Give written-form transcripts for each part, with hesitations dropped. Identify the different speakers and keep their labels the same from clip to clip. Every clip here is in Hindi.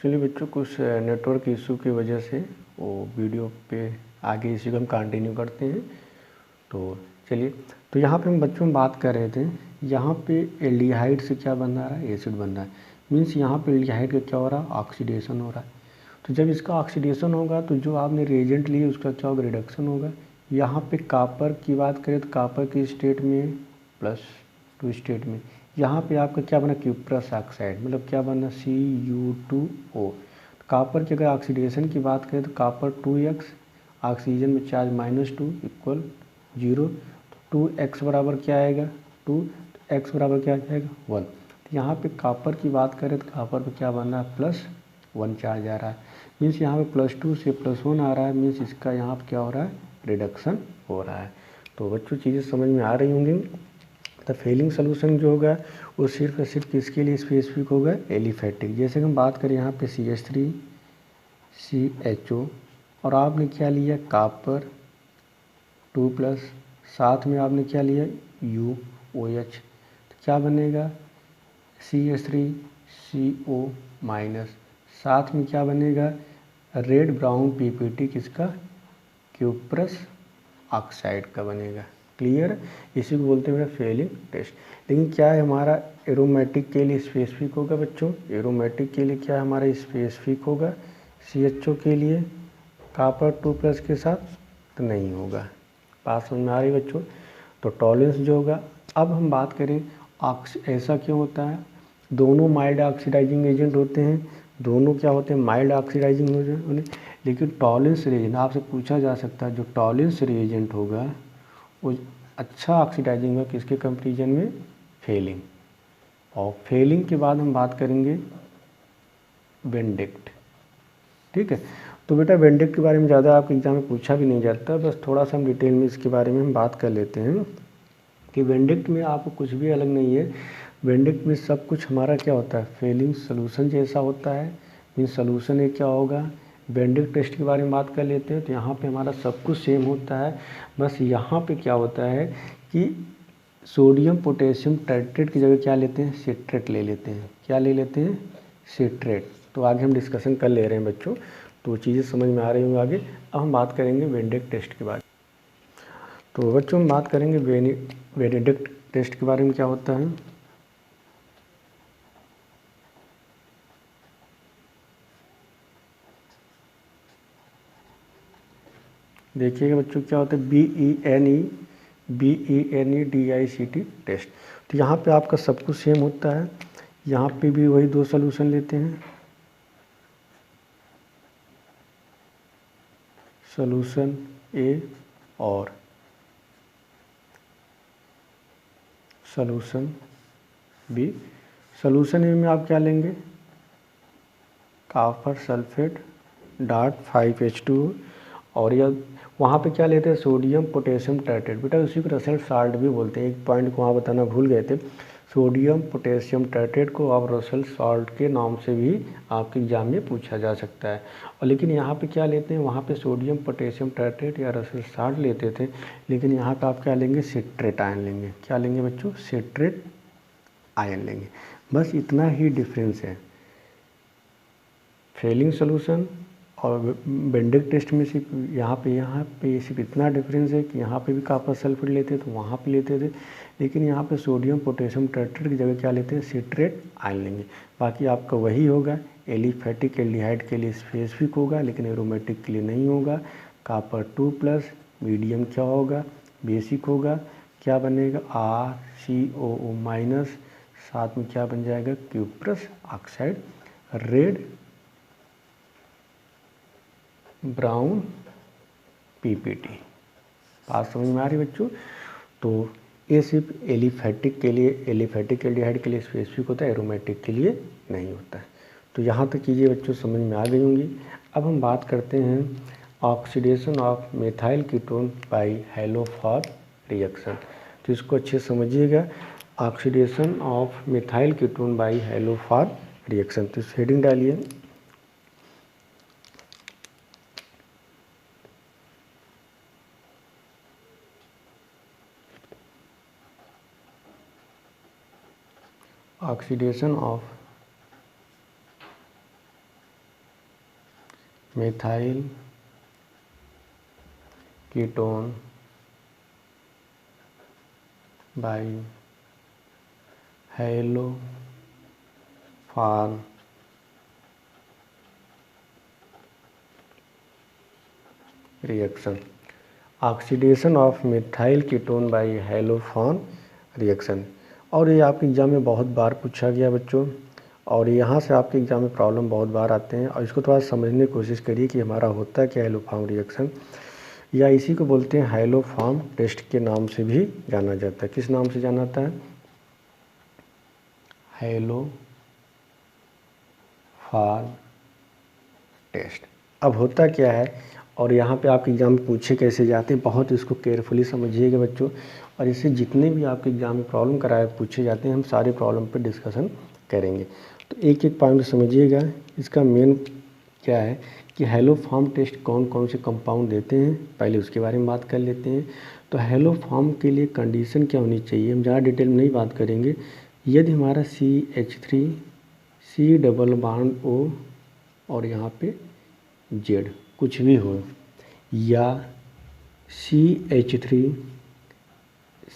Speaker 1: एक्चुअली बच्चों कुछ नेटवर्क इशू की वजह से वो वीडियो पे आगे इसी को हम कंटिन्यू करते हैं। तो चलिए, तो यहाँ पे हम बच्चों में बात कर रहे थे, यहाँ पे एल्डिहाइड से क्या बन रहा है, एसिड बन रहा है। मीन्स यहाँ पे एल्डिहाइड का क्या हो रहा है, ऑक्सीडेशन हो रहा है। तो जब इसका ऑक्सीडेशन होगा तो जो आपने रिएजेंट लिए उसका क्या होगा, रिडक्शन होगा। यहाँ पे कापर की बात करें तो कापर की स्टेट में +2 स्टेट में यहाँ पे आपका क्या बना, क्यूप्रस ऑक्साइड, मतलब क्या बना, Cu2O। कापर की अगर ऑक्सीडेशन की बात करें तो कापर 2x, ऑक्सीजन में चार्ज -2 इक्वल 0। तो 2x बराबर क्या आएगा, 2, तो x बराबर क्या आएगा, 1। तो यहाँ पे कापर की बात करें तो कापर पे क्या बन रहा है, +1 चार्ज आ रहा है। मीन्स यहाँ पे +2 से +1 आ रहा है, मीन्स इसका यहाँ पे क्या हो रहा है, रिडक्शन हो रहा है। तो बच्चों चीज़ें समझ में आ रही होंगी। तो फेलिंग सोल्यूशन जो होगा वो सिर्फ और सिर्फ किसके लिए स्पेसिफिक होगा, एलिफेटिक। जैसे कि हम बात करें यहाँ पे CH3 CHO और आपने क्या लिया, कापर 2+, साथ में आपने क्या लिया, UOH। तो क्या बनेगा, CH3 CO-, साथ में क्या बनेगा, रेड ब्राउन PPT किसका, क्यूप्रस ऑक्साइड का बनेगा। क्लियर, इसी को बोलते हैं फेलिंग टेस्ट। लेकिन क्या है हमारा एरोमेटिक के लिए स्पेसिफिक होगा बच्चों, एरोमेटिक के लिए क्या हमारा स्पेसिफिक होगा, CHO के लिए कापर 2+ के साथ तो नहीं होगा। बात समझ में आ रही बच्चों। तो टॉलरेंस जो होगा, अब हम बात करें ऐसा क्यों होता है, दोनों माइल्ड ऑक्सीडाइजिंग एजेंट होते हैं, दोनों क्या होते हैं, माइल्ड ऑक्सीडाइजिंग एजेंट। लेकिन टॉलरेंस रिएजेंट आपसे पूछा जा सकता है, जो टॉलरेंस रिएजेंट होगा वो अच्छा ऑक्सीडाइजिंग है किसके कंपेरिजन में, फेलिंग। और फेलिंग के बाद हम बात करेंगे वेंडिक्ट। ठीक है, तो बेटा वेंडिक्ट के बारे में ज़्यादा आपके एग्जाम में पूछा भी नहीं जाता, बस थोड़ा सा हम डिटेल में इसके बारे में हम बात कर लेते हैं कि वेंडिक्ट में आपको कुछ भी अलग नहीं है। वेंडिक्ट में सब कुछ हमारा क्या होता है, फेलिंग सोल्यूशन जैसा होता है। मीन्स सोल्यूशन एक क्या होगा, वेंडिक्ट टेस्ट के बारे में बात कर लेते हैं। तो यहाँ पे हमारा सब कुछ सेम होता है, बस यहाँ पे क्या होता है कि सोडियम पोटेशियम टाइट्रेट की जगह क्या लेते हैं, सिट्रेट ले लेते हैं। क्या ले लेते हैं, सिट्रेट। तो आगे हम डिस्कशन कर ले रहे हैं बच्चों, तो चीज़ें समझ में आ रही होंगी आगे। अब हम बात करेंगे वेंडिक्ट टेस्ट के बारे में। तो बच्चों हम बात करेंगे वेंडिक्ट टेस्ट के बारे में। क्या होता है, देखिएगा बच्चों क्या होता है, BENEDICT टेस्ट। तो यहाँ पे आपका सब कुछ सेम होता है, यहाँ पे भी वही 2 सोल्यूशन लेते हैं, सोल्यूशन A और सोल्यूशन B। सोल्यूशन A में आप क्या लेंगे, कापर सल्फेट .5H2, और यह वहाँ पे क्या लेते हैं, सोडियम पोटेशियम टाइट्रेट। बेटा उसी को रसेल साल्ट भी बोलते हैं, एक पॉइंट को वहाँ बताना भूल गए थे। सोडियम पोटेशियम टाइट्रेट को आप रसेल साल्ट के नाम से भी आपके एग्जाम में पूछा जा सकता है। और लेकिन यहाँ पे क्या लेते हैं, वहाँ पे सोडियम पोटेशियम टाइट्रेट या रसेल साल्ट लेते थे, लेकिन यहाँ पे आप क्या लेंगे, सिट्रेट आयन लेंगे। क्या लेंगे बच्चों, सिट्रेट आयन लेंगे। बस इतना ही डिफरेंस है फेलिंग सोल्यूशन और वेंडिक्ट टेस्ट में। सिर्फ यहाँ पे सिर्फ इतना डिफरेंस है कि यहाँ पे भी कापर सल्फेट लेते थे, वहाँ पे लेते थे, लेकिन यहाँ पे सोडियम पोटेशियम टाइट्रेट की जगह क्या लेते हैं, सिट्रेट आयन लेंगे। बाकी आपका वही होगा, एलिफेटिक एल्डिहाइड के लिए स्पेसिफिक होगा, लेकिन एरोमेटिक के लिए नहीं होगा। कापर 2+, मीडियम क्या होगा, बेसिक होगा, क्या बनेगा, RCOO-, साथ में क्या बन जाएगा, cuprous oxide, red brown PPT। बात समझ में आ रही बच्चों। तो ये सिर्फ एलिफेटिक के लिए, एलिफेटिक एल्डिहाइड के लिए स्पेसिफिक होता है, एरोमेटिक के लिए नहीं होता है। तो यहाँ तक चीज़ें बच्चों समझ में आ गई होंगी। अब हम बात करते हैं oxidation of methyl ketone by haloform reaction. तो इसको अच्छे से समझिएगा, oxidation of methyl ketone by haloform reaction. तो इस हेडिंग डालिए, oxidation of methyl ketone by haloform reaction. Oxidation of methyl ketone by haloform reaction. और ये आपके एग्ज़ाम में बहुत बार पूछा गया बच्चों, और यहाँ से आपके एग्ज़ाम में प्रॉब्लम बहुत बार आते हैं, और इसको थोड़ा समझने की कोशिश करिए कि हमारा होता क्या है हैलोफॉर्म रिएक्शन, या इसी को बोलते हैं हैलोफॉर्म टेस्ट के नाम से भी जाना जाता है। किस नाम से जाना जाता है? Haloform test. अब होता क्या है, और यहाँ पे आपके एग्ज़ाम में पूछे कैसे जाते हैं, बहुत इसको केयरफुली समझिएगा बच्चों, और इससे जितने भी आपके एग्ज़ाम में प्रॉब्लम कराए पूछे जाते हैं हम सारे प्रॉब्लम पे डिस्कशन करेंगे। तो एक एक पॉइंट समझिएगा। इसका मेन क्या है कि हैलोफॉर्म टेस्ट कौन कौन से कंपाउंड देते हैं, पहले उसके बारे में बात कर लेते हैं। तो हैलोफॉर्म के लिए कंडीशन क्या होनी चाहिए, हम ज़्यादा डिटेल में नहीं बात करेंगे। यदि हमारा CH3 C double bond O और यहाँ पे Z कुछ भी हो, या CH3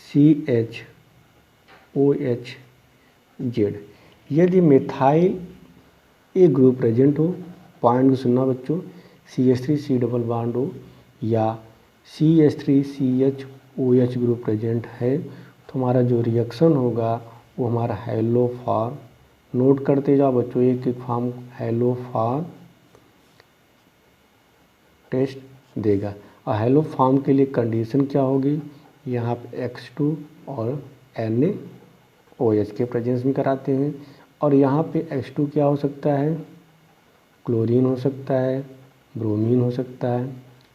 Speaker 1: CHOH Z, यदि मिथाइल ए ग्रुप प्रेजेंट हो, पॉइंट को सुनना बच्चों, CH3 C डबल बॉन्ड हो या CH3 CHOH ग्रुप प्रेजेंट है, तो हमारा जो रिएक्शन होगा वो हमारा हैलोफॉर्म, नोट करते जाओ बच्चों एक एक फॉर्म, हैलोफॉर्म टेस्ट देगा। और हैलोफॉर्म के लिए कंडीशन क्या होगी, यहाँ पे X2 और NaOH के प्रेजेंस में कराते हैं, और यहाँ पे X2 क्या हो सकता है, क्लोरीन हो सकता है, ब्रोमीन हो सकता है,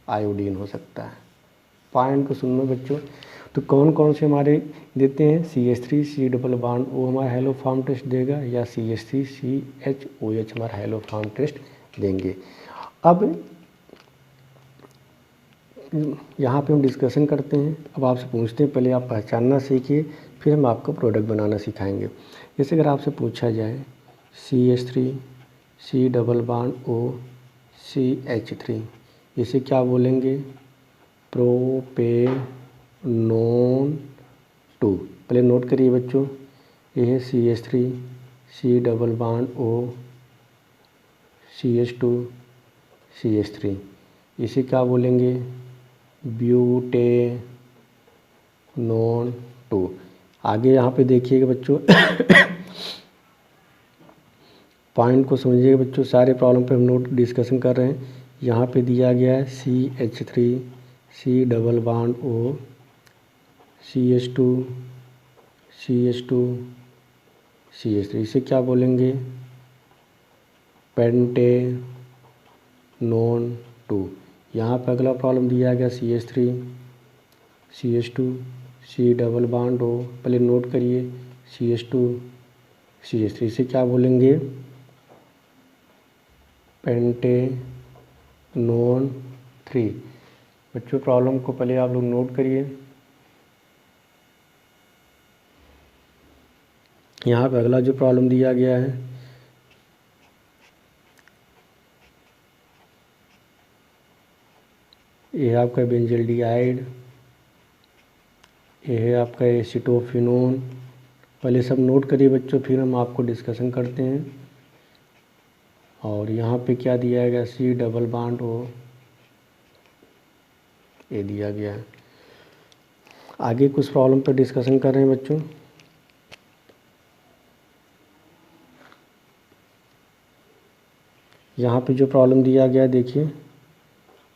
Speaker 1: आयोडीन हो सकता है। पॉइंट को सुनो बच्चों, तो कौन कौन से हमारे देते हैं, CH3 C double bond O हमारा हैलोफॉर्म टेस्ट देगा, या CH3 CHOH हमारा हैलोफॉर्म टेस्ट देंगे। अब यहाँ पे हम डिस्कशन करते हैं। अब आपसे पूछते हैं, पहले आप पहचानना सीखिए, फिर हम आपको प्रोडक्ट बनाना सिखाएंगे। जैसे अगर आपसे पूछा जाए CH3 C double bond O CH3, इसे क्या बोलेंगे, प्रोपेनोन 2। पहले नोट करिए बच्चों, ये है CH3 C double bond O CH2 CH3, इसे क्या बोलेंगे, ब्यूटेनोन 2। आगे यहाँ पे देखिएगा बच्चों पॉइंट को समझिएगा बच्चों, सारे प्रॉब्लम पे हम नोट डिस्कशन कर रहे हैं। यहाँ पे दिया गया है CH3 C double bond O CH2 CH3, इसे क्या बोलेंगे, पेंटेनोन 2। यहाँ पे अगला प्रॉब्लम दिया गया CH3 CH2 C double bond O, पहले नोट करिए CH2 CH3, इसे क्या बोलेंगे, पेंटेनोन 3। बच्चों प्रॉब्लम को पहले आप लोग नोट करिए। यहाँ पे अगला जो प्रॉब्लम दिया गया है, ये है आपका बेंजल्डिहाइड, ये है आपका एसिटोफिनोन। पहले सब नोट करिए बच्चों, फिर हम आपको डिस्कशन करते हैं। और यहाँ पे क्या दिया गया, C डबल बॉन्ड O, ये दिया गया है। आगे कुछ प्रॉब्लम पे डिस्कशन कर रहे हैं बच्चों। यहाँ पे जो प्रॉब्लम दिया गया देखिए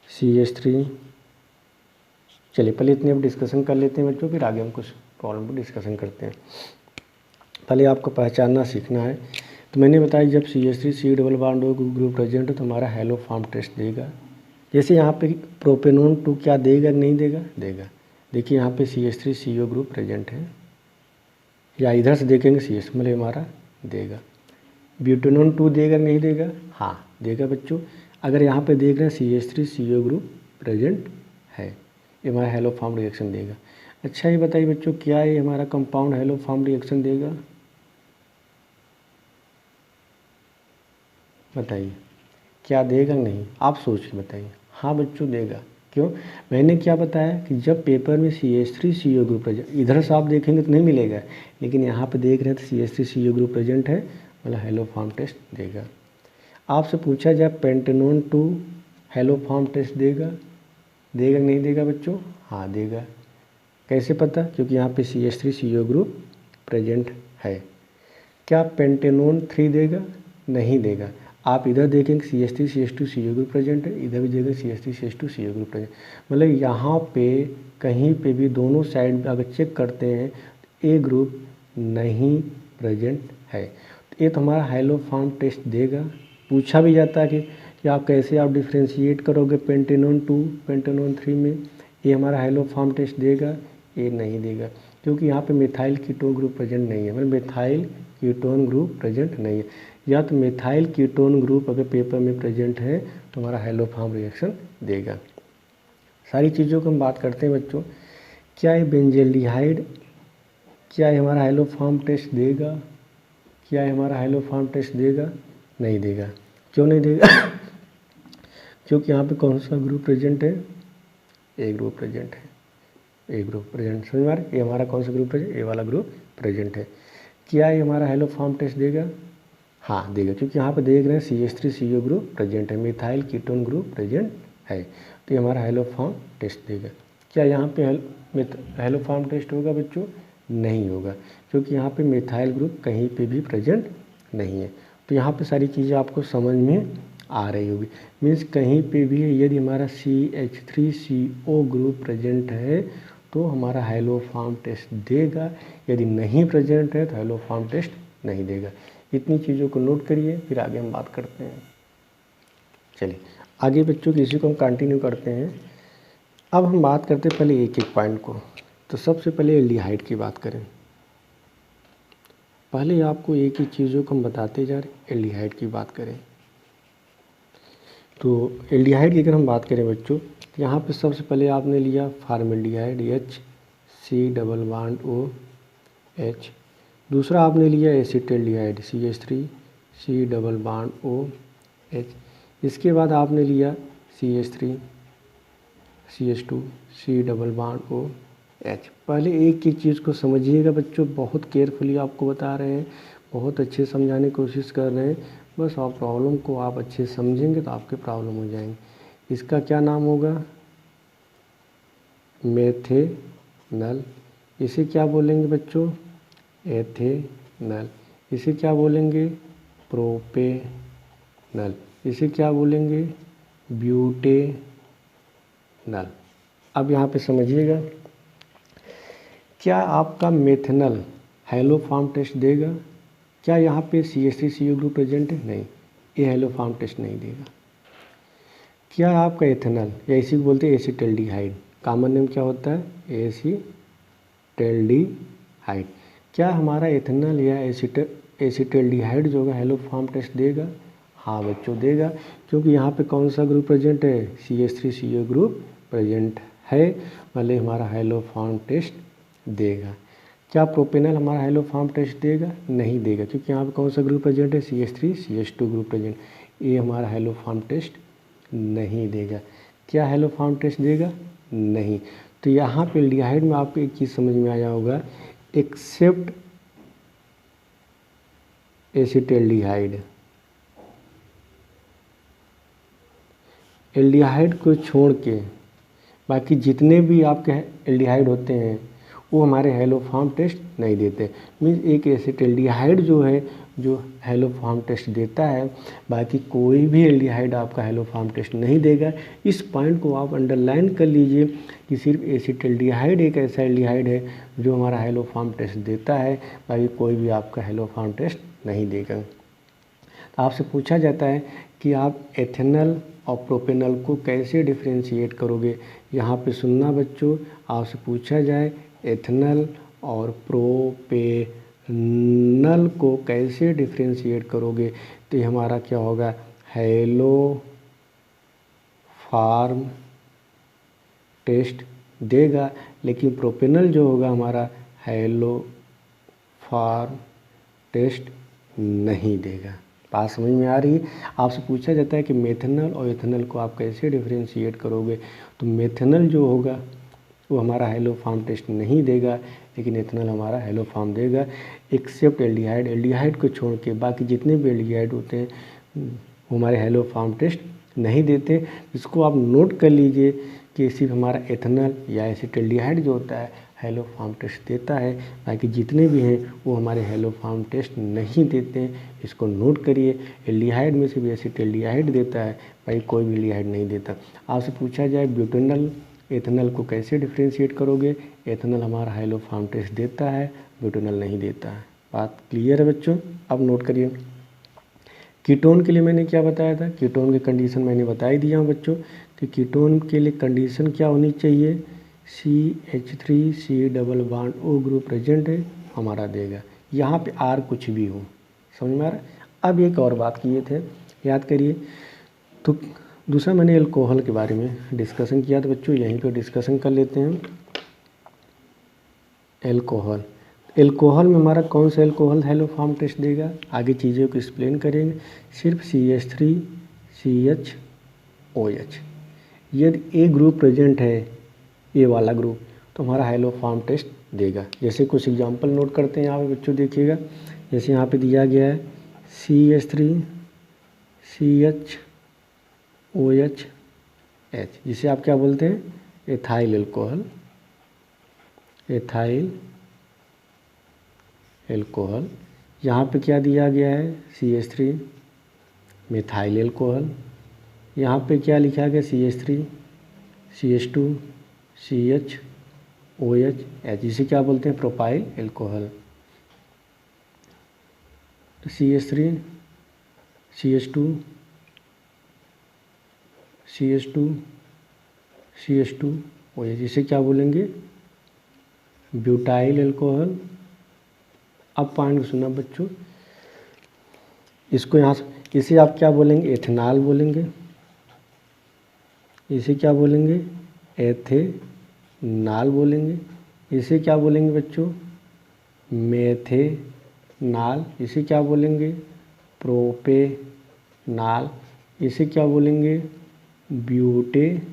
Speaker 1: CH3, चलिए पहले इतने अब डिस्कशन कर लेते हैं बच्चों, फिर आगे हम कुछ प्रॉब्लम पर डिस्कशन करते हैं। पहले आपको पहचानना सीखना है। तो मैंने बताया जब CH3 C double bond O group present है तो हमारा हैलोफॉर्म टेस्ट देगा। जैसे यहाँ पे प्रोपेनोन 2 क्या देगा, नहीं देगा, देगा। देखिए यहाँ पे CH3 CO ग्रुप प्रेजेंट है, या इधर से देखेंगे CH मतलब हमारा देगा। ब्यूटेनोन 2 देगा, नहीं देगा, हाँ देगा बच्चों। अगर यहाँ पे देख रहे हैं CH3 CO ग्रुप प्रेजेंट है, ये हमारा हैलोफॉर्म रिएक्शन देगा। अच्छा ये बताइए बच्चों, क्या ये हमारा कंपाउंड हैलोफॉर्म रिएक्शन देगा, बताइए। क्या देगा? नहीं। आप सोच के बताइए। हाँ बच्चों देगा। क्यों? मैंने क्या बताया कि जब पेपर में CH3CO ग्रुप प्रेजेंट, इधर से आप देखेंगे तो नहीं मिलेगा, लेकिन यहाँ पे देख रहे हैं तो CH3CO ग्रुप प्रेजेंट है, मतलब हेलो फॉर्म टेस्ट देगा। आपसे पूछा जाए पेंटेनोन 2 हेलो फॉर्म टेस्ट देगा? देगा नहीं देगा बच्चों? हाँ देगा। कैसे पता? क्योंकि यहाँ पे CH3CO ग्रुप प्रेजेंट है। क्या पेंटेनोन 3 देगा? नहीं देगा। आप इधर देखेंगे CH3CH2CO ग्रुप प्रेजेंट है, इधर भी देखेंगे CH3CH2CO ग्रुप प्रेजेंट, मतलब यहाँ पे कहीं पे भी दोनों साइड अगर चेक करते हैं तो ए ग्रुप नहीं प्रेजेंट है। तो ये तो हमारा हेलो फॉर्म टेस्ट देगा। पूछा भी जाता है कि आप कैसे आप डिफ्रेंशिएट करोगे पेंटेनोन 2 पेंटेनोन 3 में, ये हमारा हेलो फॉर्म टेस्ट देगा? ये नहीं देगा, क्योंकि यहाँ पे मिथाइल कीटोन ग्रुप प्रेजेंट नहीं है, मतलब मिथाइल कीटोन ग्रुप प्रेजेंट नहीं है। या तो मिथाइल कीटोन ग्रुप अगर पेपर में प्रेजेंट है तो हमारा हेलो फॉर्म रिएक्शन देगा। सारी चीज़ों को हम बात करते हैं बच्चों। क्या ये बेंजल्डिहाइड, क्या ये हमारा हेलो फॉर्म टेस्ट देगा? क्या ये हमारा हेलो फॉर्म टेस्ट देगा? नहीं देगा। क्यों नहीं देगा? क्योंकि यहाँ पे कौन सा ग्रुप प्रेजेंट है? ए ग्रुप प्रेजेंट है। ए ग्रुप प्रेजेंट, समझ में आ रहा है? ये हमारा कौन सा ग्रुप है? ए वाला ग्रुप प्रेजेंट है। क्या ये हमारा हेलो फॉर्म टेस्ट देगा? हाँ देगा, क्योंकि यहाँ पे देख रहे हैं CH3CO ग्रुप प्रेजेंट है, मिथाइल कीटोन ग्रुप प्रेजेंट है, तो ये हमारा हेलो फॉर्म टेस्ट देगा। क्या यहाँ पे हेलो फॉर्म टेस्ट होगा बच्चों? नहीं होगा, क्योंकि यहाँ पे मिथाइल ग्रुप कहीं पे भी प्रेजेंट नहीं है। तो यहाँ पे सारी चीज़ें आपको समझ में आ रही होगी। मीन्स कहीं पे भी यदि हमारा CH3CO ग्रुप प्रेजेंट है तो हमारा हेलो फॉर्म टेस्ट देगा, यदि नहीं प्रेजेंट है तो हेलो फॉर्म टेस्ट नहीं देगा। इतनी चीज़ों को नोट करिए, फिर आगे हम बात करते हैं। चलिए आगे बच्चों की इसी को हम कंटिन्यू करते हैं। अब हम बात करते हैं पहले एक एक पॉइंट को। तो सबसे पहले एल्डिहाइड की बात करें। पहले आपको एक ही चीज़ों को हम बताते जा रहे, एल्डिहाइड की बात करें। तो एल्डिहाइड की अगर हम बात करें बच्चों, तो यहाँ पे सबसे पहले आपने लिया formaldehyde HC double bond OH। दूसरा आपने लिया acetaldehyde CH3C double bond OH। इसके बाद आपने लिया CH3CH2C डबल बॉन्ड OH। पहले एक एक चीज़ को समझिएगा बच्चों, बहुत केयरफुली आपको बता रहे हैं, बहुत अच्छे समझाने की कोशिश कर रहे हैं। बस आप प्रॉब्लम को आप अच्छे समझेंगे तो आपके प्रॉब्लम हो जाएंगे। इसका क्या नाम होगा? मेथेनल। इसे क्या बोलेंगे बच्चों? एथेनल। इसे क्या बोलेंगे? प्रोपेनल। इसे क्या बोलेंगे? ब्यूटेनल। अब यहाँ पे समझिएगा, क्या आपका मेथेनल हेलो फॉर्म टेस्ट देगा? क्या यहाँ पे CH3CO ग्रुप प्रेजेंट है? नहीं, ये हेलो फॉर्म टेस्ट नहीं देगा। क्या आपका एथेनल, या इसी को बोलते हैं एसिटल्डिहाइड, कॉमन नेम क्या होता है? एसिटल्डिहाइड। क्या हमारा एथेनल या एसिटल्डिहाइड जो होगा हेलो फॉर्म टेस्ट देगा? हाँ बच्चों देगा, क्योंकि यहाँ पे कौन सा ग्रुप प्रेजेंट है? CH3CO ग्रुप प्रेजेंट है, मतलब हमारा हेलो फॉर्म टेस्ट देगा। क्या प्रोपेनल हमारा हेलो फॉर्म टेस्ट देगा? नहीं देगा, क्योंकि यहाँ पे कौन सा ग्रुप प्रेजेंट है? CH3CH2 ग्रुप प्रेजेंट, ये हमारा हेलो फॉर्म टेस्ट नहीं देगा। क्या हेलो फॉर्म टेस्ट देगा? नहीं। तो यहाँ पे एल्डिहाइड में आपको एक चीज़ समझ में आया होगा, एक्सेप्ट एसिटल्डिहाइड, एल्डिहाइड को छोड़ के बाकी जितने भी आपके एल्डिहाइड होते हैं वो हमारे हेलो फॉर्म टेस्ट नहीं देते। मीन्स एक एसिटल्डिहाइड जो है जो हेलो फॉर्म टेस्ट देता है, बाकी कोई भी एल्डिहाइड आपका हेलो फॉर्म टेस्ट नहीं देगा। इस पॉइंट को आप अंडरलाइन कर लीजिए कि सिर्फ एसिटल्डिहाइड एक ऐसा एल्डिहाइड है जो हमारा हेलो फॉर्म टेस्ट देता है, बाकी कोई भी आपका हेलो फॉर्म टेस्ट नहीं देगा। तो आपसे पूछा जाता है कि आप एथेनल और प्रोपेनल को कैसे डिफ्रेंशिएट करोगे। यहाँ पे सुनना बच्चों, आपसे पूछा जाए एथेनल और प्रोपेनल को कैसे डिफ्रेंशिएट करोगे, तो ये हमारा क्या होगा? हेलो फॉर्म टेस्ट देगा, लेकिन प्रोपेनल जो होगा हमारा हेलो फॉर्म टेस्ट नहीं देगा। बात समझ में आ रही है। आपसे पूछा जाता है कि मेथनॉल और इथेनॉल को आप कैसे डिफ्रेंशिएट करोगे, तो मेथनॉल जो होगा वो हमारा हेलोफॉर्म टेस्ट नहीं देगा, लेकिन इथेनॉल हमारा हेलोफॉर्म देगा, एक्सेप्ट एल्डिहाइड। एल्डिहाइड को छोड़ के बाकी जितने भी एल्डिहाइड होते हैं वो हमारे हेलोफॉर्म टेस्ट नहीं देते। इसको आप नोट कर लीजिए कि सिर्फ हमारा इथेनॉल या एसिटाल्डिहाइड जो होता है हेलोफॉर्म टेस्ट देता है, बाकी जितने भी हैं वो हमारे हेलोफॉर्म टेस्ट नहीं देते हैं। इसको नोट करिए। एल्डिहाइड में से भी एसिटाल्डिहाइड देता है, भाई कोई भी एल्डिहाइड नहीं देता। आपसे पूछा जाए ब्यूटेनॉल इथेनॉल को कैसे डिफ्रेंशिएट करोगे, इथेनॉल हमारा हेलोफॉर्म टेस्ट देता है, ब्यूटेनॉल नहीं देता है। बात क्लियर है बच्चों? अब नोट करिए। कीटोन के लिए मैंने क्या बताया था, कीटोन की कंडीशन मैंने बता ही दिया हूँ बच्चों कि कीटोन के लिए कंडीशन क्या होनी चाहिए, CH3 double bond O group present है, हमारा देगा। यहाँ पे R कुछ भी हो, समझ में आ रहा है? अब एक और बात किए थे, याद करिए। तो दूसरा मैंने अल्कोहल के बारे में डिस्कशन किया था बच्चों, यहीं पे डिस्कशन कर लेते हैं। अल्कोहल, अल्कोहल में हमारा कौन सा अल्कोहल हेलोफॉर्म टेस्ट देगा, आगे चीज़ों को एक्सप्लेन करेंगे। सिर्फ CH3CHOH, यदि ए ग्रुप प्रेजेंट है, ए वाला ग्रुप, तो हमारा हेलोफॉर्म टेस्ट देगा। जैसे कुछ एग्जांपल नोट करते हैं यहाँ पे बच्चों, देखिएगा। जैसे यहाँ पे दिया गया है CH3CHOH, जिसे आप क्या बोलते हैं, एथाइल अल्कोहल, एथाइल अल्कोहल। यहाँ पे क्या दिया गया है, CH3 मिथाइल अल्कोहल। यहाँ पे क्या लिखा गया, CH3 CH2 CHOH, जिसे क्या बोलते हैं, propyl alcohol. CH3 CH2 CH2OH, जिसे क्या बोलेंगे, ब्यूटाइल अल्कोहल। अब पॉइंट सुना बच्चों, इसको यहाँ से, इसे आप क्या बोलेंगे, एथेनॉल बोलेंगे। इसे क्या बोलेंगे, एथेनॉल बोलेंगे। इसे क्या बोलेंगे बच्चों, मेथेनॉल। इसे क्या बोलेंगे, प्रोपेनॉल। इसे क्या बोलेंगे, ब्यूटेनॉल।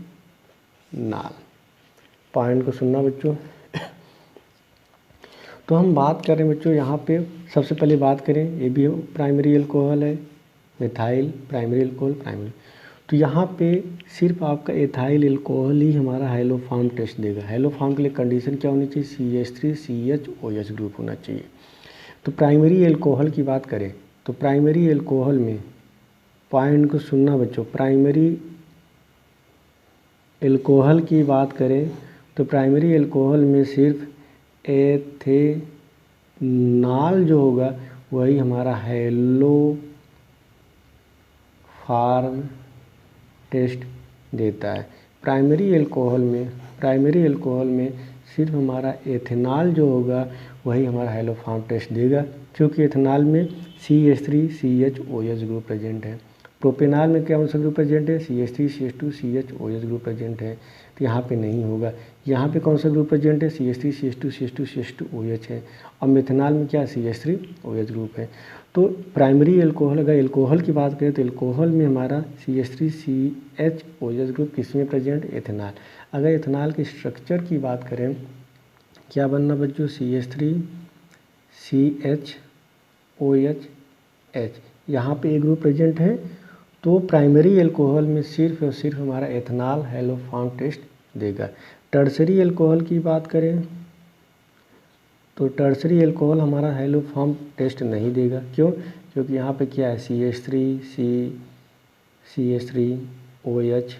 Speaker 1: पॉइंट को सुनना बच्चों। तो हम बात करें बच्चों, यहाँ पे सबसे पहले बात करें, ये भी प्राइमरी अल्कोहल है, मिथाइल प्राइमरी अल्कोहल प्राइमरी। तो यहाँ पे सिर्फ आपका एथाइल अल्कोहल ही हमारा हेलोफॉर्म टेस्ट देगा। हेलोफॉर्म के लिए कंडीशन क्या होनी चाहिए, CH3CHOH ग्रुप होना चाहिए। तो प्राइमरी अल्कोहल की बात करें तो प्राइमरी अल्कोहल में, पॉइंट को सुनना बच्चों, प्राइमरी अल्कोहल की बात करें तो प्राइमरी अल्कोहल में सिर्फ एथेनॉल जो होगा वही हमारा हेलोफॉर्म टेस्ट देता है। प्राइमरी अल्कोहल में सिर्फ हमारा एथेनॉल जो होगा वही हमारा हेलोफॉर्म टेस्ट देगा, क्योंकि एथेनॉल में CH3CHOH ग्रुप प्रेजेंट है। प्रोपेनॉल में क्या सा ग्रुप प्रेजेंट है, CH3CH2CHOH ग्रुप प्रेजेंट है, तो यहाँ पे नहीं होगा। यहाँ पे कौन सा ग्रुप प्रेजेंट है, CH3CH2CH2CH2OH है। और मेथनॉल में क्या, CH3OH ग्रुप है। तो प्राइमरी अल्कोहल, अगर अल्कोहल की बात करें तो अल्कोहल में हमारा CH3CHOH ग्रुप किस में प्रेजेंट, एथेनॉल। अगर एथेनॉल के स्ट्रक्चर की बात करें, क्या बनना बच्चों, CH3CHOH, यहाँ पे एक ग्रुप प्रेजेंट है। तो प्राइमरी अल्कोहल में सिर्फ और सिर्फ हमारा एथेनॉल हेलोफॉर्म टेस्ट देगा। टर्सरी अल्कोहल की बात करें तो टर्सरी अल्कोहल हमारा हेलोफॉर्म टेस्ट नहीं देगा। क्यों, क्योंकि यहाँ पे क्या है, CH3OH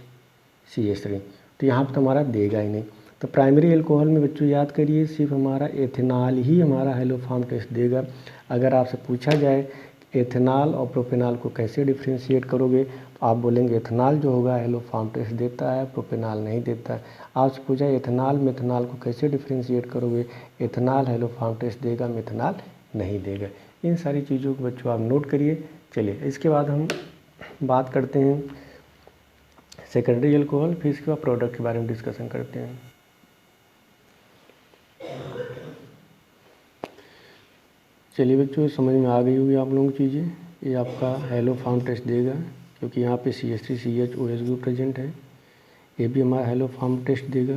Speaker 1: CH3, तो यहाँ पे तो हमारा देगा ही नहीं। तो प्राइमरी अल्कोहल में बच्चों याद करिए, सिर्फ हमारा एथेनॉल ही हमारा हेलोफॉर्म टेस्ट देगा। अगर आपसे पूछा जाए एथेनॉल और प्रोपेनॉल को कैसे डिफ्रेंशिएट करोगे, तो आप बोलेंगे एथेनॉल जो होगा हेलोफॉर्म टेस्ट देता है, प्रोपेनॉल नहीं देता है। आपसे पूछा एथेनॉल मेथनॉल को कैसे डिफ्रेंशिएट करोगे, एथेनॉल हेलोफॉर्म टेस्ट देगा, मेथनॉल नहीं देगा। इन सारी चीज़ों को बच्चों आप नोट करिए। चलिए इसके बाद हम बात करते हैं सेकेंडरी अल्कोहल, फिर इसके बाद प्रोडक्ट के बारे में डिस्कशन करते हैं। चलिए बच्चों, समझ में आ गई होगी आप लोगों को चीज़ें। ये आपका हेलो फॉर्म टेस्ट देगा, क्योंकि यहाँ पे CH3CH OH ग्रुप प्रेजेंट है। ये भी हमारा हेलो फॉर्म टेस्ट देगा,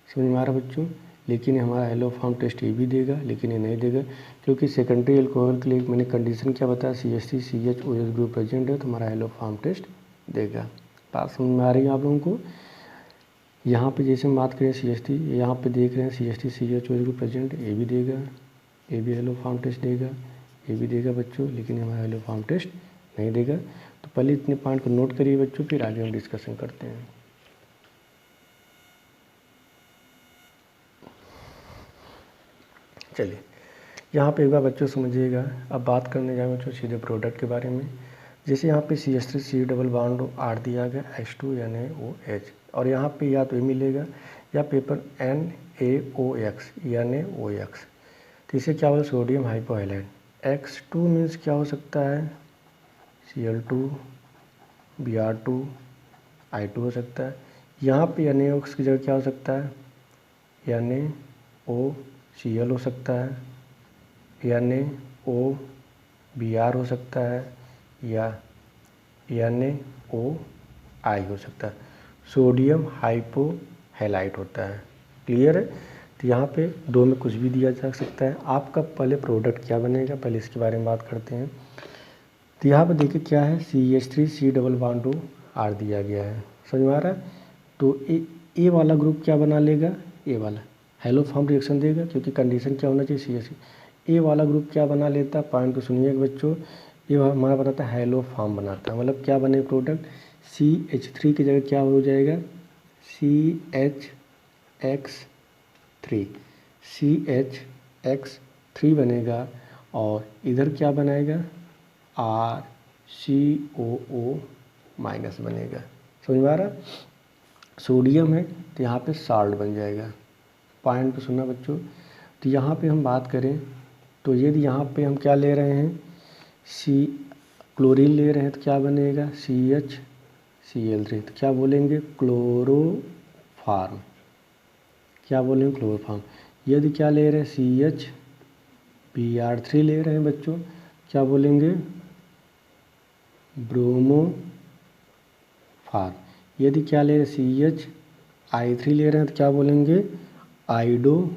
Speaker 1: समझ में आ रहा बच्चों। लेकिन हमारा हेलो फॉर्म टेस्ट ये भी देगा, लेकिन ये नहीं देगा, क्योंकि सेकेंडरी अल्कोहल के लिए मैंने कंडीशन क्या बताया, CH3CH OH ग्रुप प्रेजेंट है, तो हमारा हेलो फॉर्म टेस्ट देगा। बात समझ में आ रही है आप लोगों को। यहाँ पे जैसे हम बात करें CH3, यहाँ पे देख रहे हैं CH3CH OH ग्रुप प्रेजेंट, ये भी देगा, ये भी हेलो फॉर्म टेस्ट देगा, ये भी देगा बच्चों, लेकिन हमारा हेलो फॉर्म टेस्ट नहीं देगा। तो पहले इतने पॉइंट को नोट करिए बच्चों, फिर आगे हम डिस्कशन करते हैं। चलिए यहाँ पे एक बार बच्चों समझिएगा। अब बात करने जाए बच्चों सीधे प्रोडक्ट के बारे में। जैसे यहाँ पे CH3 डबल बॉन्ड R दिया गया H2 NaOH, और यहाँ पे या तो ये मिलेगा या पेपर NaOX NaOX। तो इसे क्या बोले, सोडियम हाइपोहैलाइड। X2 मीन्स क्या हो सकता है, Cl2 Br2 I2 हो सकता है। यहाँ पे NaOX की जगह क्या हो सकता है, NaOCl हो सकता है, NaOBr हो सकता है, या NaOI हो सकता है। सोडियम हाइपोहैलाइड होता है। क्लियर है। तो यहाँ पे दो में कुछ भी दिया जा सकता है। आपका पहले प्रोडक्ट क्या बनेगा, पहले इसके बारे में बात करते हैं। तो यहाँ पे देखिए क्या है, CH3C डबल बॉन्ड R दिया गया है, समझ में आ रहा है। तो ए वाला ग्रुप क्या बना लेगा, ए वाला हेलो फॉर्म रिएक्शन देगा, क्योंकि कंडीशन क्या होना चाहिए, CH3। ए वाला ग्रुप क्या बना लेता है, पॉइंट को सुनिएगा बच्चों, ये हमारा बनाता है हेलो फॉर्म बनाता है। मतलब क्या बने प्रोडक्ट, CH3 की जगह क्या हो जाएगा, CHX3 बनेगा, और इधर क्या बनाएगा, RCOO माइनस बनेगा, समझ में आ रहा। सोडियम है तो यहाँ पे साल्ट बन जाएगा। पॉइंट पे सुनना बच्चों। तो यहाँ पे हम बात करें तो यदि यहाँ पे हम क्या ले रहे हैं, क्लोरीन ले रहे हैं, तो क्या बनेगा, CHCl3। तो क्या बोलेंगे, क्लोरोफार्म। क्या बोलेंगे, क्लोरोफार्म। यदि क्या ले रहे हैं, CHBr3 ले रहे हैं बच्चों, क्या बोलेंगे, ब्रोमोफार्म। यदि क्या ले रहे हैं, CHI3 ले रहे हैं, तो क्या बोलेंगे, आइडोफार्म।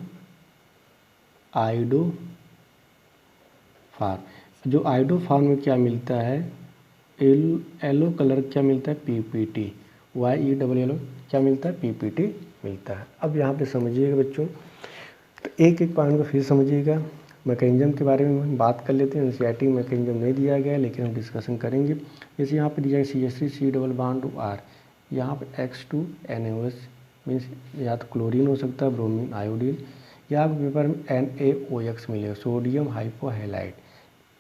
Speaker 1: जो आइडोफार्म में क्या मिलता है, येलो कलर क्या मिलता है, PPT, YELL क्या मिलता है, PPT मिलता है। अब यहाँ पे समझिएगा बच्चों, तो एक एक पॉइंट को फिर समझिएगा। मैकेनिज्म के बारे में हम बात कर लेते हैं। एनसीईआरटी में मैकेनिज्म नहीं दिया गया है, लेकिन हम डिस्कशन करेंगे। जैसे यहाँ पे दिया है CH3C डबल बॉन्ड R, यहाँ पे X2 NaOH मीन्स या तो क्लोरीन हो सकता है, ब्रोमीन, आयोडीन, या आपके पेपर में NaOX मिलेगा, सोडियम हाइपोहैलाइड।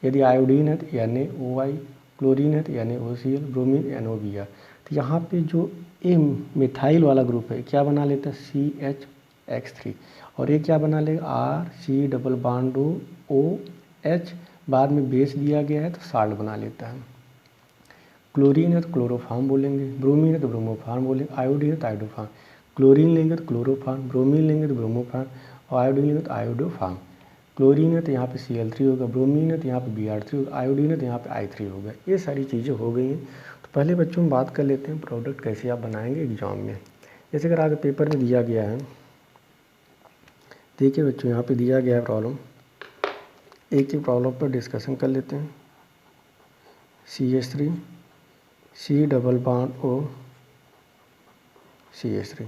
Speaker 1: यदि आयोडीन है तो NaOI, क्लोरीन है तो NaOCl, ब्रोमीन NOBr। तो यहाँ पे जो ये मिथाइल वाला ग्रुप है क्या बना लेता है, CHX3, और ये क्या बना लेगा, RC डबल बॉन्ड OH, बाद में बेस दिया गया है तो साल्ट बना लेता है। क्लोरीन है तो क्लोरोफार्म बोलेंगे, ब्रोमीन है तो ब्रोमोफार्म बोलेंगे, आयोडीन है तो आयोडोफार्म। क्लोरीन लेंगे तो क्लोरोफार्म, ब्रोमीन लेंगे तो ब्रोमोफार्म, और आयोडीन लेंगे तो आयोडोफार्म। क्लोरीन है तो यहाँ पे Cl3 होगा, ब्रोमीन है तो यहाँ पे Br3 होगा, आयोडीन है तो यहाँ पे I3 होगा। ये सारी चीज़ें हो गई हैं। तो पहले बच्चों हम बात कर लेते हैं प्रोडक्ट कैसे आप बनाएंगे एग्जाम में। जैसे अगर आगे पेपर में दिया गया है, देखिए बच्चों यहाँ पे दिया गया है प्रॉब्लम, एक एक प्रॉब्लम पर डिस्कशन कर लेते हैं। CH3C double bond O CH3,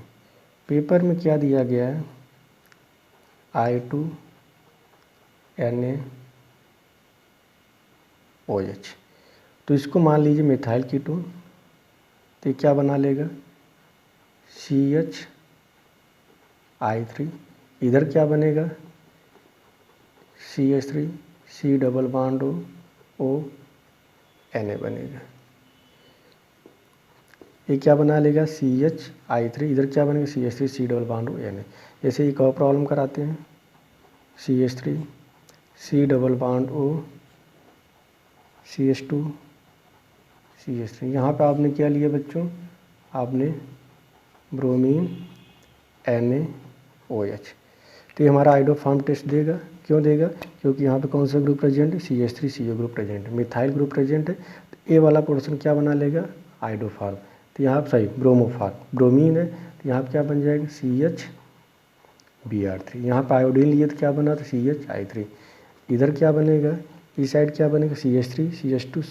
Speaker 1: paper में क्या दिया गया है, I2 NaOH। तो इसको मान लीजिए मिथाइल कीटोन, तो क्या बना लेगा, CHI3। इधर क्या बनेगा, CH3C double bond O Na बनेगा। ये क्या बना लेगा, CHI3, इधर क्या बनेगा, CH3C double bond O Na। जैसे एक और प्रॉब्लम कराते हैं, CH3C double bond O CH2 CH3। यहाँ पे आपने क्या लिया बच्चों, आपने ब्रोमीन NaOH। तो ये हमारा आइडोफॉर्म टेस्ट देगा। क्यों देगा? क्योंकि यहाँ पे कौन सा ग्रुप प्रेजेंट है? CH3CO ग्रुप प्रेजेंट है, मिथाइल ग्रुप प्रेजेंट है। तो ए वाला पोर्शन क्या बना लेगा? आइडोफॉर्म। तो यहाँ पर सही ब्रोमोफॉर्म, ब्रोमीन है तो यहाँ पर क्या बन जाएगा? CHBr3। यहाँ पर आयोडीन लिए तो क्या बना? तो CHI3। इधर क्या बनेगा? इस साइड क्या बनेगा? CH3 CH2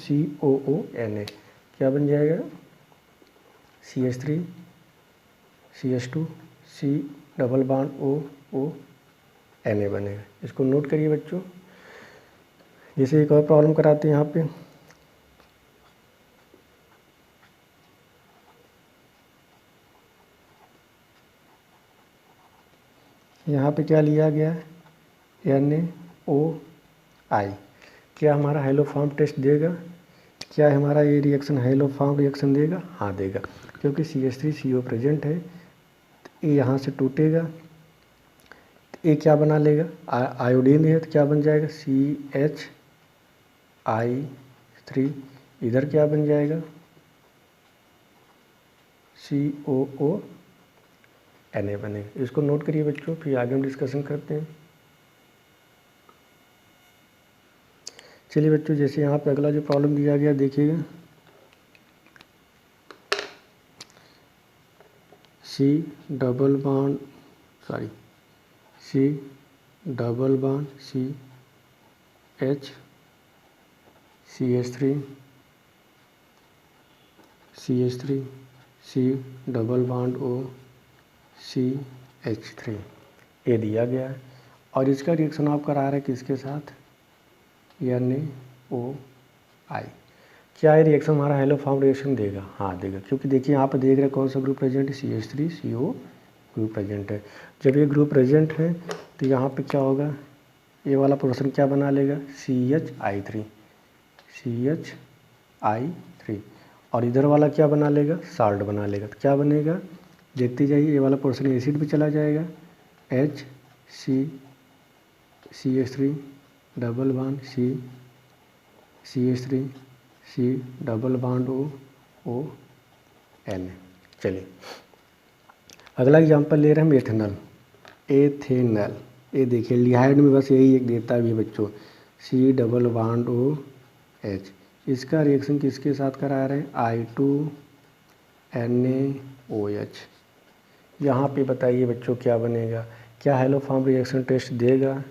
Speaker 1: COONA। क्या बन जाएगा? CH3 CH2 C double bond OONA बनेगा। इसको नोट करिए बच्चों। जैसे एक और प्रॉब्लम कराते हैं यहाँ पे। यहाँ पे क्या लिया गया है? NaOI। क्या हमारा हाइलोफॉर्म टेस्ट देगा? क्या हमारा ये रिएक्शन हाइलोफॉर्म रिएक्शन देगा? हाँ देगा, क्योंकि CH3CO प्रेजेंट है। ये यहाँ से टूटेगा तो ये क्या बना लेगा? आयोडीन है तो क्या बन जाएगा? CHI3। इधर क्या बन जाएगा? COONA बनेगा। इसको नोट करिए बच्चों, फिर आगे हम डिस्कशन करते हैं। चलिए बच्चों, जैसे यहाँ पे अगला जो प्रॉब्लम दिया गया देखिएगा। C double bond CH CH3 C double bond O CH3 ये दिया गया है और इसका रिएक्शन आप करा रहे हैं किसके साथ? NaOI। क्या ये रिएक्शन हमारा हाइलोफॉर्म रिएक्शन देगा? हाँ देगा, क्योंकि देखिए यहाँ पर देख रहे हैं कौन सा ग्रुप प्रेजेंट है? CH3CO ग्रुप प्रेजेंट है। जब ये ग्रुप प्रेजेंट है तो यहाँ पे क्या होगा? ये वाला पोर्शन क्या बना लेगा? CHI3 और इधर वाला क्या बना लेगा? साल्ट बना लेगा। तो क्या बनेगा? देखते जाइए, ये वाला पोर्शन एसिड पे चला जाएगा। CH3 double bond CH3 C double bond OONA। चलिए अगला एग्जांपल ले रहे हैं हम एथेनल। ये देखिए एल्डिहाइड में बस यही एक देता भी है बच्चों, C डबल बॉन्ड OH। इसका रिएक्शन किसके साथ करा रहे हैं? I2NaOH। यहाँ पे बताइए बच्चों क्या बनेगा? क्या हाइलोफॉर्म रिएक्शन टेस्ट देगा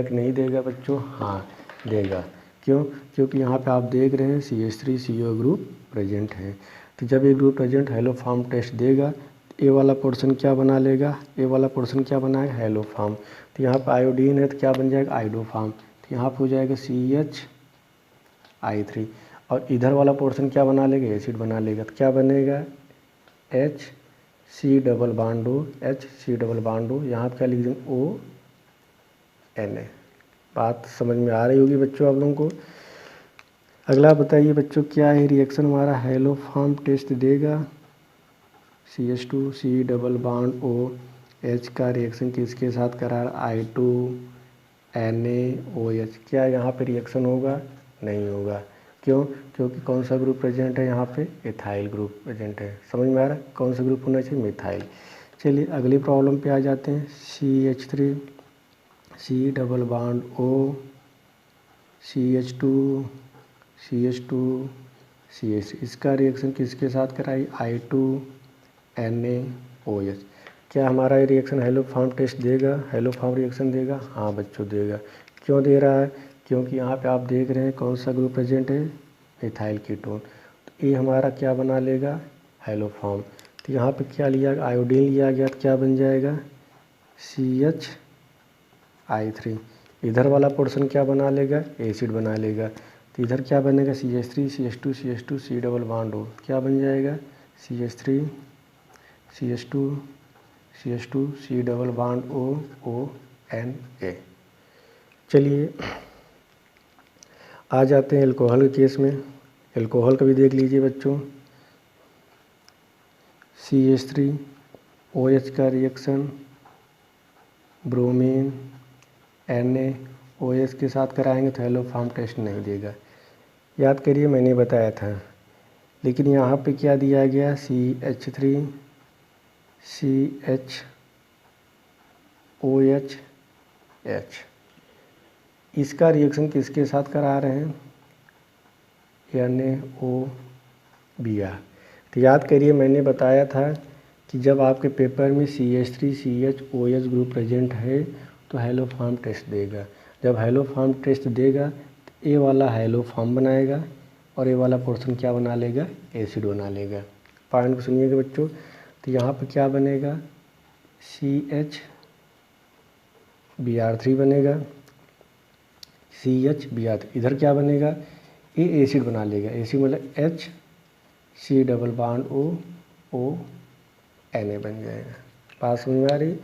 Speaker 1: कि नहीं देगा बच्चों? हाँ देगा। क्यों? क्योंकि यहाँ पे आप देख रहे हैं CH3CO ग्रुप प्रेजेंट है। तो जब ये ग्रुप प्रेजेंट हाइलोफॉर्म टेस्ट देगा, ए वाला पोर्शन क्या बना लेगा? ए वाला पोर्शन क्या बनाएगा? हाइलोफॉर्म। तो यहाँ पर आयोडीन है तो क्या बन जाएगा? आइडोफॉर्म। तो यहाँ पर हो जाएगा CHI3 और इधर वाला पोर्शन क्या बना लेगा? एसिड बना लेगा। तो क्या बनेगा? HC double bond O। यहाँ पर क्या लिख देंगे? ONA। बात समझ में आ रही होगी बच्चों आप लोगों को। अगला बताइए बच्चों, क्या है रिएक्शन हमारा हाइलोफॉर्म टेस्ट देगा? CH2 C double bond OH का रिएक्शन किसके साथ करा? I2NaOH। क्या यहाँ पे रिएक्शन होगा? नहीं होगा। क्यों? क्योंकि कौन सा ग्रुप प्रेजेंट है यहाँ पे? एथाइल ग्रुप प्रेजेंट है। समझ में आ रहा है? कौन सा ग्रुप होना चाहिए? मिथाइल। चलिए अगली प्रॉब्लम पे आ जाते हैं। CH3 C double bond O CH2 CH। इसका रिएक्शन किसके साथ कराई? I2NaOH। क्या हमारा ये रिएक्शन हाइलोफॉर्म टेस्ट देगा? हाइलोफॉर्म रिएक्शन देगा? हाँ बच्चों देगा। क्यों दे रहा है? क्योंकि यहाँ पे आप देख रहे हैं कौन सा ग्रुप प्रेजेंट है? Ethyl ketone. तो ये हमारा क्या बना लेगा? हाइलोफॉर्म। तो यहाँ पे क्या लिया? आयोडीन लिया गया तो क्या बन जाएगा? CHI3। इधर वाला पोर्शन क्या बना लेगा? एसिड बना लेगा। तो इधर क्या बनेगा? CH3 CH2 C double bond O। क्या बन जाएगा? CH3 CH2 C double bond ONA। चलिए आ जाते हैं एल्कोहल के केस में। एल्कोहल का भी देख लीजिए बच्चों। CH3OH का रिएक्शन ब्रोमीन NaOH के साथ कराएंगे तो हाइलोफॉर्म टेस्ट नहीं देगा। याद करिए मैंने बताया था। लेकिन यहाँ पे क्या दिया गया? CH3 CHOH H. इसका रिएक्शन किसके साथ करा रहे हैं, NaOBr। तो याद करिए मैंने बताया था कि जब आपके पेपर में CH3CHOH ग्रुप प्रेजेंट है तो हैलोफॉर्म टेस्ट देगा। जब हैलोफॉर्म टेस्ट देगा तो ए वाला हैलोफॉर्म बनाएगा और ए वाला पोर्शन क्या बना लेगा, एसिड बना लेगा। पॉइंट को सुनिएगा बच्चों। तो यहाँ पे क्या बनेगा, CHBr3 बनेगा, CHBr3। इधर क्या बनेगा, ये एसिड बना लेगा। एसिड मतलब HC double bond O Na बन जाएगा। बात समझ में आ रही।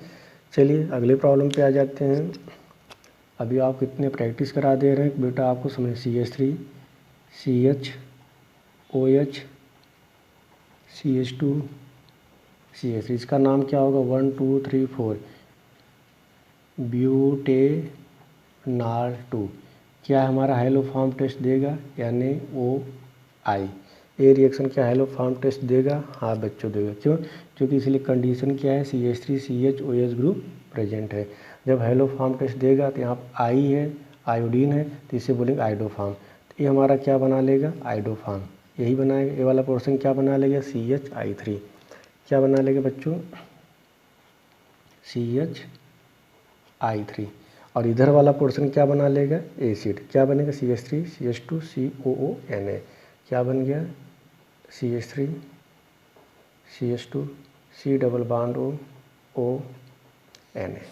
Speaker 1: चलिए अगले प्रॉब्लम पे आ जाते हैं। अभी आप कितने प्रैक्टिस करा दे रहे हैं बेटा, आपको समझ CH3 CHOH CH2 CH3, इसका नाम क्या होगा, 1 2 3 4 ब्यूटेनॉल 2। क्या हमारा हैलोफॉर्म टेस्ट देगा, NaOI। ये रिएक्शन क्या हैलोफॉर्म टेस्ट देगा, हाँ बच्चों देगा। क्यों, क्योंकि इसलिए कंडीशन क्या है, CH3CHOH ग्रुप प्रेजेंट है। जब हैलोफॉर्म टेस्ट देगा तो यहाँ आई है, आयोडीन है, तो इसे बोलेंगे आइडोफॉर्म। तो ये हमारा क्या बना लेगा, आइडोफॉर्म यही बनाएगा। ये वाला पोर्शन क्या बना लेगा, CHI3 क्या बना लेगा बच्चों, CHI3। और इधर वाला पोर्शन क्या बना लेगा, एसिड क्या बनेगा, CH3 CH2 COONA क्या बन गया, CH3 CH2 C double bond ONA।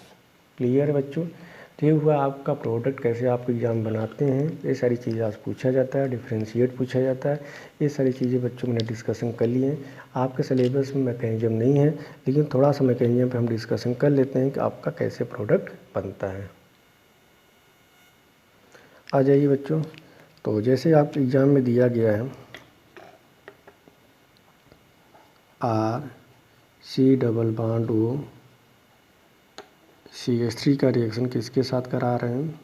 Speaker 1: Clear है बच्चों। तो ये हुआ आपका प्रोडक्ट कैसे आप एग्ज़ाम बनाते हैं, ये सारी चीज़ें आज पूछा जाता है, डिफ्रेंशिएट पूछा जाता है। ये सारी चीज़ें बच्चों मैंने डिस्कशन कर लिए हैं। आपके सिलेबस में मैकेनिज्म नहीं है, लेकिन थोड़ा सा मैकेनिज्म पे हम डिस्कशन कर लेते हैं कि आपका कैसे प्रोडक्ट बनता है। आ जाइए बच्चों। तो जैसे आप एग्ज़ाम में दिया गया है RC double bond O CH3 का रिएक्शन किसके साथ करा रहे हैं,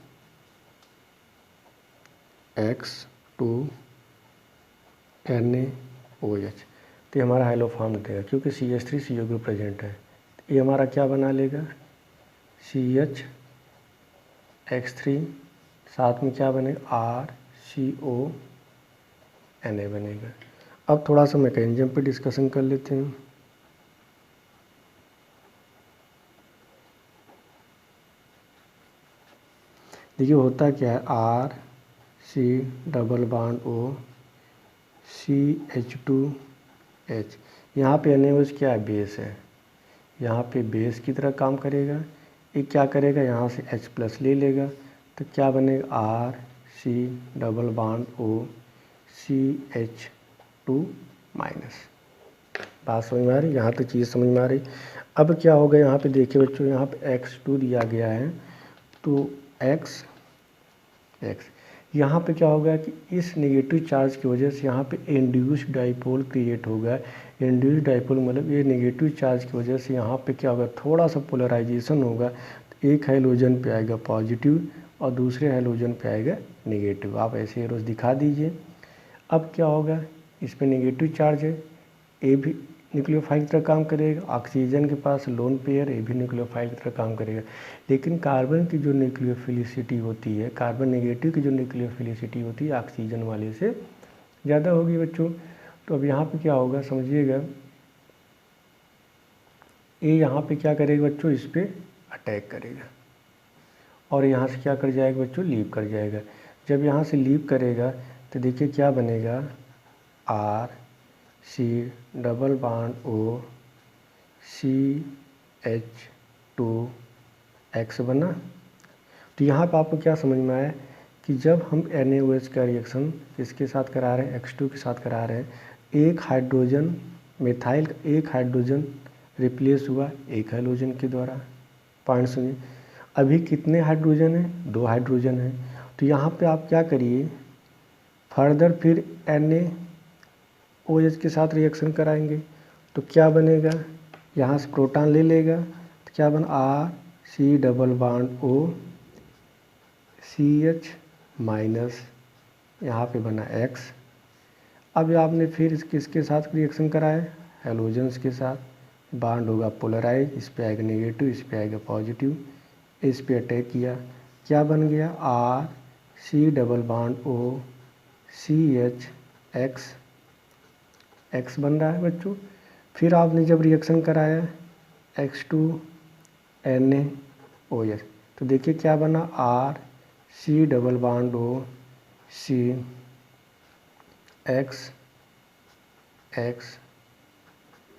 Speaker 1: X2NaOH। तो ये हमारा हैलोफॉर्म देगा क्योंकि CH3 CO ग्रुप प्रेजेंट है। तो ये हमारा क्या बना लेगा, CHX3 साथ में क्या बनेगा, RCONA बनेगा। अब थोड़ा सा मैकेनिज्म पे डिस्कशन कर लेते हैं। देखिए होता क्या है, RC double bond O CH2H। यहाँ पे NaOH क्या है, बेस है। यहाँ पे बेस की तरह काम करेगा। ये क्या करेगा, यहाँ से H+ ले लेगा तो क्या बनेगा, RC double bond O CH2-। बात समझ में आ रही, यहाँ तक चीज़ समझ में आ रही। अब क्या होगा, यहाँ पे देखिए बच्चों, यहाँ पे X2 दिया गया है तो X यहाँ पे क्या होगा कि इस नेगेटिव चार्ज की वजह से यहाँ पे इंड्यूस्ड डाइपोल क्रिएट होगा। इंड्यूस्ड डाइपोल मतलब ये नेगेटिव चार्ज की वजह से यहाँ पे क्या होगा, थोड़ा सा पोलराइजेशन होगा। तो एक हाइड्रोजन पे आएगा पॉजिटिव और दूसरे हाइड्रोजन पे आएगा नेगेटिव। आप ऐसे एरोस दिखा दीजिए। अब क्या होगा, इस पर नेगेटिव चार्ज है, ए भी न्यूक्लियोफाइल की तरह काम करेगा। ऑक्सीजन के पास लोन पेयर, ये भी न्यूक्लियोफाइल की तरह काम करेगा। लेकिन कार्बन की जो न्यूक्लियोफिलिसिटी होती है, कार्बन नेगेटिव की जो न्यूक्लियोफिलिसिटी होती है ऑक्सीजन वाले से ज़्यादा होगी बच्चों। तो अब यहाँ पे क्या होगा समझिएगा, ये यहाँ पे क्या करेगा बच्चों, इस पर अटैक करेगा और यहाँ से क्या कर जाएगा बच्चों, लीव कर जाएगा। जब यहाँ से लीव करेगा तो देखिए क्या बनेगा, RC double bond O CH2X बना। तो यहाँ पर आपको क्या समझ में आया कि जब हम NaOH का रिएक्शन किसके साथ करा रहे हैं, X2 के साथ करा रहे हैं, एक हाइड्रोजन मिथाइल का एक हाइड्रोजन रिप्लेस हुआ एक हाइड्रोजन के द्वारा। पॉइंट सुनिए, अभी कितने हाइड्रोजन हैं, 2 हाइड्रोजन हैं। तो यहाँ पे आप क्या करिए, फर्दर फिर NaOH के साथ रिएक्शन कराएंगे तो क्या बनेगा, यहाँ से प्रोटॉन ले लेगा तो क्या बना, RC double bond O CH-, यहाँ पे बना X। अब आपने फिर किसके साथ रिएक्शन कराया, हैलोजन्स के साथ। बॉन्ड होगा पोलराइज, इस पे आएगा नेगेटिव, इस पे आएगा पॉजिटिव। इस पे अटैक किया, क्या बन गया R C double bond O C H X, X बन रहा है बच्चों। फिर आपने जब रिएक्शन कराया H2NaOH, तो देखिए क्या बना R C double bond O C X X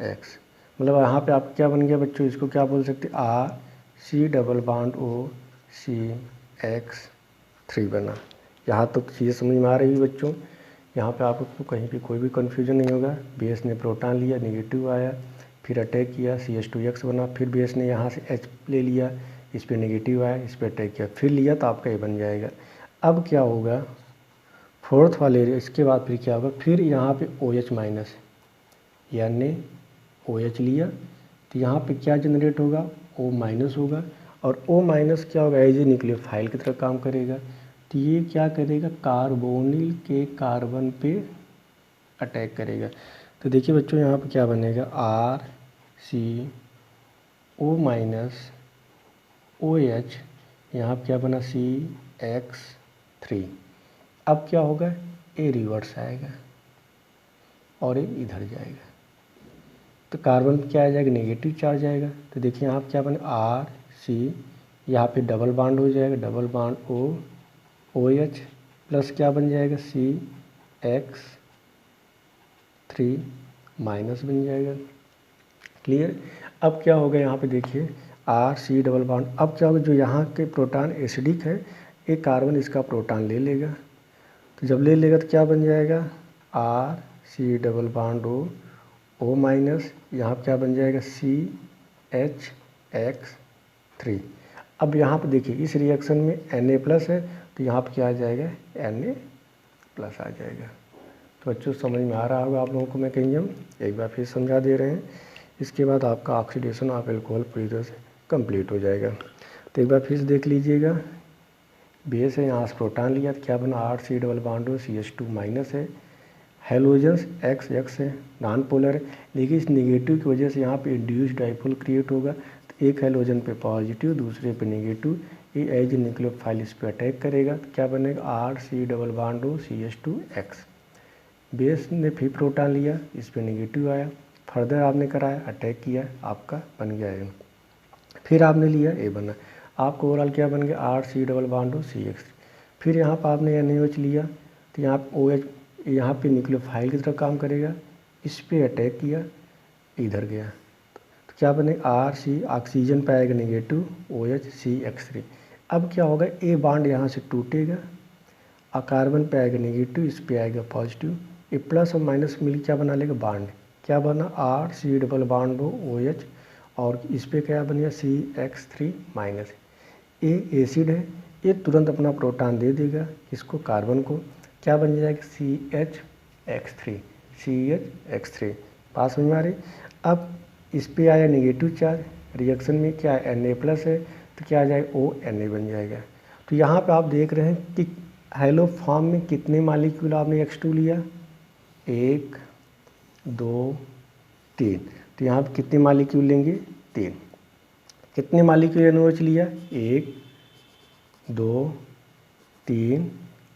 Speaker 1: X, मतलब यहाँ पे आप क्या बन गया बच्चों, इसको क्या बोल सकते R C double bond O C X 3 बना। यहाँ तो चीज़ें समझ में आ रही है बच्चों, यहाँ पे आपको कहीं पे कोई भी कन्फ्यूजन नहीं होगा। बेस ने प्रोटॉन लिया, नेगेटिव आया, फिर अटैक किया, CH2X बना, फिर बेस ने यहाँ से H ले लिया, इस पर नेगेटिव आया, इस पर अटैक किया, फिर लिया तो आपका ये बन जाएगा। अब क्या होगा फोर्थ वाले, इसके बाद फिर क्या होगा, फिर यहाँ पे OH माइनस यानी OH लिया तो यहाँ पे क्या जनरेट होगा O माइनस होगा, और O माइनस क्या होगा एज ए न्यूक्लियोफाइल की तरह काम करेगा। तो ये क्या करेगा कार्बोनिल के कार्बन पे अटैक करेगा। तो देखिए बच्चों यहाँ पे क्या बनेगा RCO माइनस OH, यहाँ पे क्या बना CX3। अब क्या होगा ए रिवर्स आएगा और ये इधर जाएगा, तो कार्बन क्या आ जाएगा नेगेटिव चार्ज आएगा। तो देखिए यहाँ पे क्या बने RC, यहाँ पे डबल बॉन्ड हो जाएगा, डबल बॉन्ड OH प्लस क्या बन जाएगा CX3 माइनस बन जाएगा। क्लियर। अब क्या होगा यहाँ पे देखिए RC डबल बॉन्ड, अब क्या होगा जो यहाँ के प्रोटॉन एसिडिक है, एक कार्बन इसका प्रोटॉन ले लेगा, तो जब ले लेगा तो क्या बन जाएगा RC double bond O minus, यहाँ पर क्या बन जाएगा CHX3। अब यहाँ पे देखिए इस रिएक्शन में Na प्लस है, तो यहाँ पे क्या आ जाएगा Na प्लस आ जाएगा। तो बच्चों समझ में आ रहा होगा आप लोगों को, मैं कहीं हम एक बार फिर समझा दे रहे हैं। इसके बाद आपका ऑक्सीडेशन ऑफ एल्कोहल पूरी तरह से कंप्लीट हो जाएगा। तो एक बार फिर से देख लीजिएगा, बेस है, यहाँ से प्रोटॉन लिया तो क्या बना RC double bond CH2 minus है, हेलोजन्स XX है, नॉन पोलर है, लेकिन इस नेगेटिव की वजह से यहाँ पे इंड्यूस्ड डाइपोल क्रिएट होगा। तो एक हेलोजन पे पॉजिटिव, दूसरे पे नेगेटिव, ये एज न्यूक्लियोफाइल इस पे अटैक करेगा, तो क्या बनेगा RC double bond CH2X। Base ने फिर प्रोटॉन लिया, इस पे नेगेटिव आया, फर्दर आपने कराया अटैक किया, आपका बन गया है। फिर आपने लिया ए बना, आपको ओवरऑल क्या बन गया RC डबल बॉन्ड CX। फिर यहाँ पर आपने NaOH लिया, तो यहाँ पर OH यहाँ पे न्यूक्लियोफाइल की तरह काम करेगा, इस पे अटैक किया, इधर गया, तो क्या बनेगा RC ऑक्सीजन पे आएगा नेगेटिव, OH CX3। अब क्या होगा ए बॉन्ड यहाँ से टूटेगा और कार्बन पे आएगा नेगेटिव, इस पे आएगा पॉजिटिव, ये प्लस और माइनस मिल क्या बना लेगा बॉन्ड, क्या बना RC डबल बॉन्ड OH, और इस पे क्या बन गया CX3 माइनस। ये एसिड है, ये तुरंत अपना प्रोटॉन दे देगा इसको कार्बन को, क्या बन जाएगा CHX3 पास में आ रही। अब इस पे आया नेगेटिव चार्ज, रिएक्शन में क्या है Na प्लस है, तो क्या आ जाएगा ONa बन जाएगा। तो यहाँ पे आप देख रहे हैं कि हेलो फॉर्म में कितने मालिक्यूल आपने X2 लिया, 1 2 3, तो यहाँ पे कितने मालिक्यूल लेंगे 3। कितने मालिक्यूल NaOH लिया 1 2 3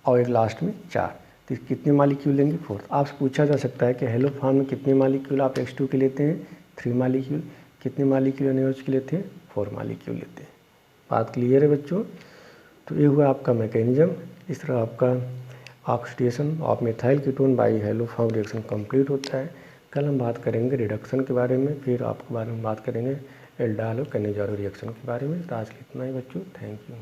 Speaker 1: और एक लास्ट में 4, तो कितने मालिक्यूल लेंगे 4। आपसे पूछा जा सकता है कि हेलो फॉर्म में कितने मालिक्यूल आप X2 के लेते हैं 3 मालिक्यूल, कितने मालिक्यूल NaOH के लेते हैं 4 मालिक्यूल लेते हैं। बात क्लियर है बच्चों। तो ये हुआ आपका मैकेनिज्म, इस तरह आपका oxidation of methyl ketone bye hello form reaction complete होता है। कल हम बात करेंगे रिडक्शन के बारे में, फिर आपके बारे में बात करेंगे एल्डालो कैनेजारो रिएक्शन के बारे में। तो आज इतना ही बच्चों, थैंक यू।